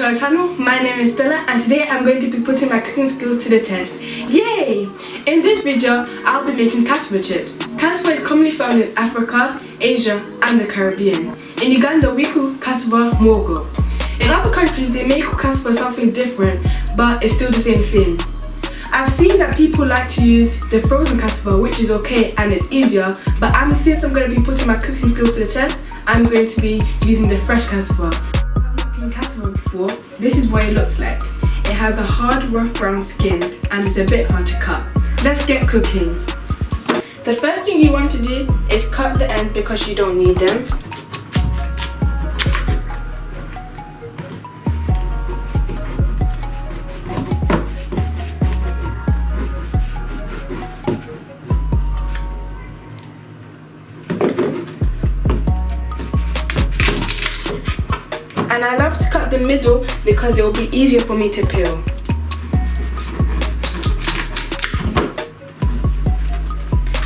to our channel. My name is Stella and today I'm going to be putting my cooking skills to the test. Yay! In this video, I'll be making cassava chips. Cassava is commonly found in Africa, Asia and the Caribbean. In Uganda, we call cassava mogo. In other countries, they may call cassava something different, but it's still the same thing. I've seen that people like to use the frozen cassava, which is okay and it's easier, but since I'm going to be putting my cooking skills to the test, I'm going to be using the fresh cassava. I've not seen cassava before. This is what it looks like. It has a hard, rough brown skin and it's a bit hard to cut. Let's get cooking. The first thing you want to do is cut the end because you don't need them. And I love to cut the middle because it will be easier for me to peel.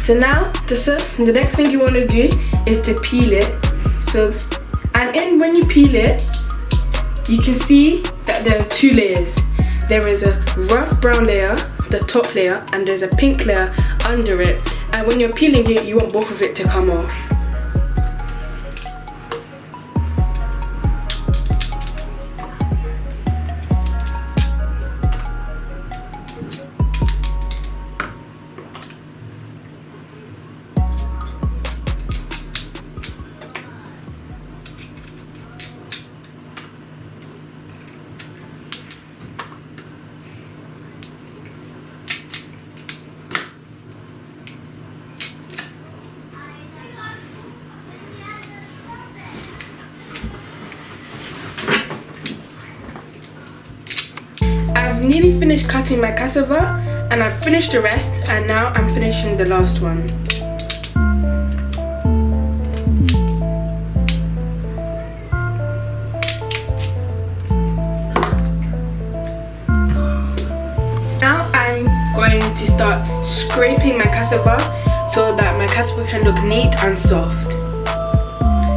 So now, the next thing you want to do is to peel it. When you peel it, you can see that there are two layers. There is a rough brown layer, the top layer, and there's a pink layer under it. And when you're peeling it, you want both of it to come off. I've nearly finished cutting my cassava and I've finished the rest, and now I'm finishing the last one. Now I'm going to start scraping my cassava so that my cassava can look neat and soft.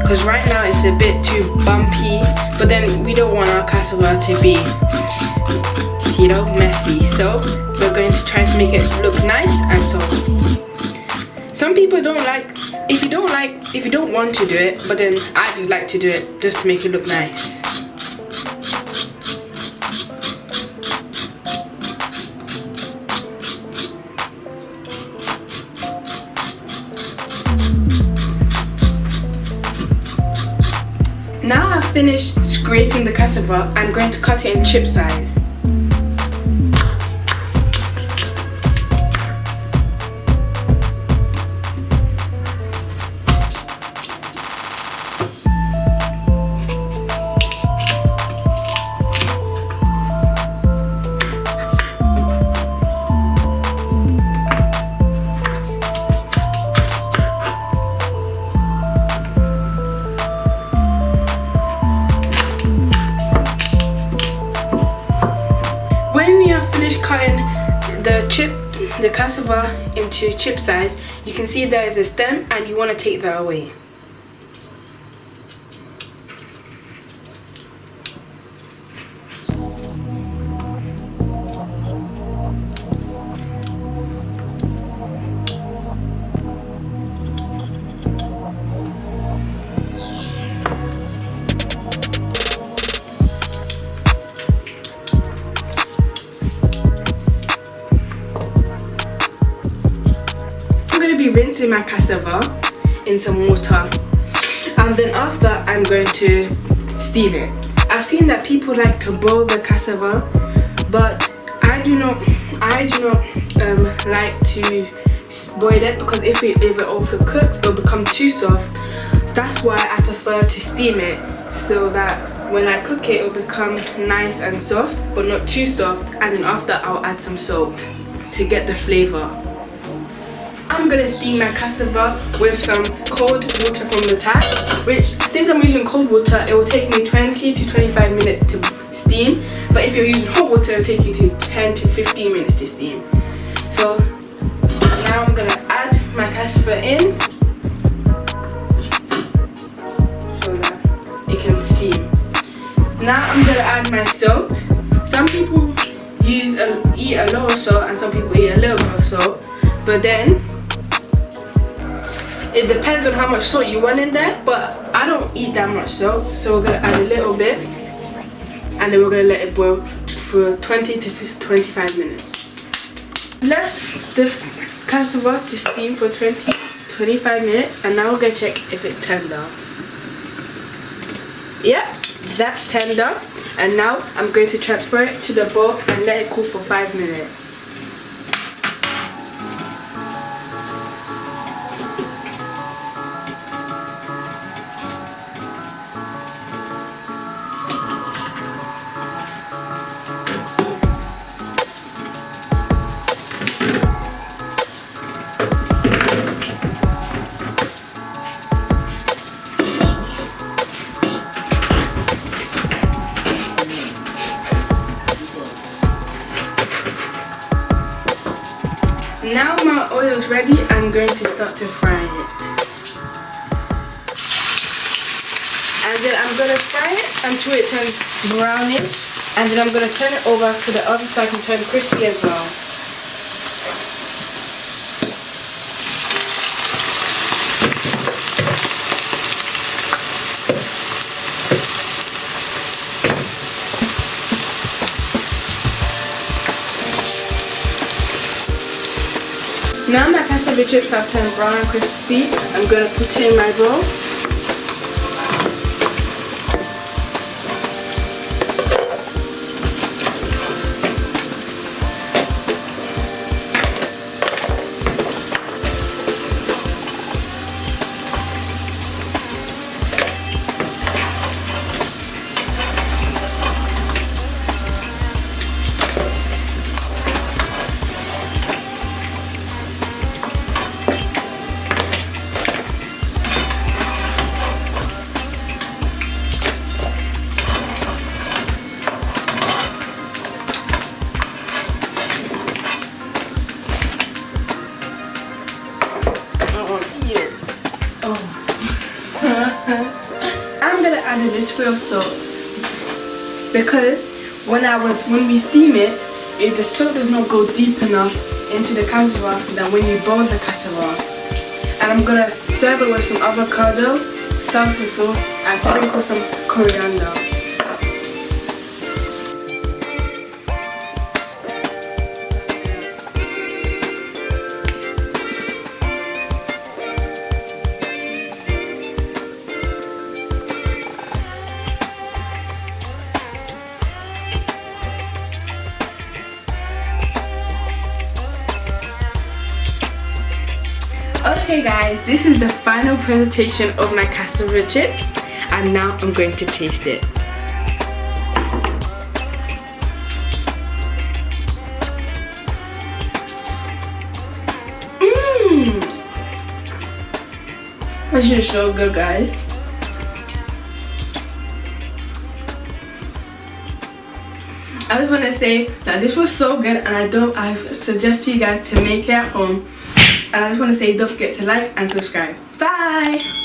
Because right now it's a bit too bumpy, but then we don't want our cassava to be messy, so we're going to try to make it look nice and soft. Some people don't like, if you don't want to do it, but then I just like to do it just to make it look nice. Now I've finished scraping the cassava, I'm going to cut it in chip size. When you have finished cutting the cassava into chip size, you can see there is a stem and you want to take that away. Be rinsing my cassava in some water, and then after I'm going to steam it. I've seen that people like to boil the cassava, but I do not like to boil it because if it overcooks, it'll become too soft. That's why I prefer to steam it, so that when I cook it, it'll become nice and soft, but not too soft. And then after, I'll add some salt to get the flavor. I'm going to steam my cassava with some cold water from the tap, which since I'm using cold water, it will take me 20 to 25 minutes to steam, but if you're using hot water, it will take you to 10 to 15 minutes to steam. So now I'm going to add my cassava in so that it can steam. Now I'm gonna add my salt. Some people eat a lot of salt and some people eat a little bit of salt, but then it depends on how much salt you want in there. But I don't eat that much salt, so we're gonna add a little bit, and then we're gonna let it boil for 20 to 25 minutes. Let the cassava to steam for 20-25 minutes, and now we're gonna check if it's tender. Yep, that's tender. And now I'm going to transfer it to the bowl and let it cool for 5 minutes. Now my oil is ready, I'm going to start to fry it. And then I'm going to fry it until it turns brownish. And then I'm going to turn it over so the other side can turn crispy as well. Now my cassava chips have turned brown and crispy, I'm going to put it in my bowl. I'm gonna add a little bit of salt because when we steam it, the salt does not go deep enough into the cassava than when you boil the cassava. And I'm gonna serve it with some avocado, salsa sauce, and sprinkle some coriander. Okay guys, this is the final presentation of my cassava chips, and now I'm going to taste it. This is so good, guys. I just want to say that this was so good, and I suggest you guys to make it at home. And I just want to say, don't forget to like and subscribe. Bye!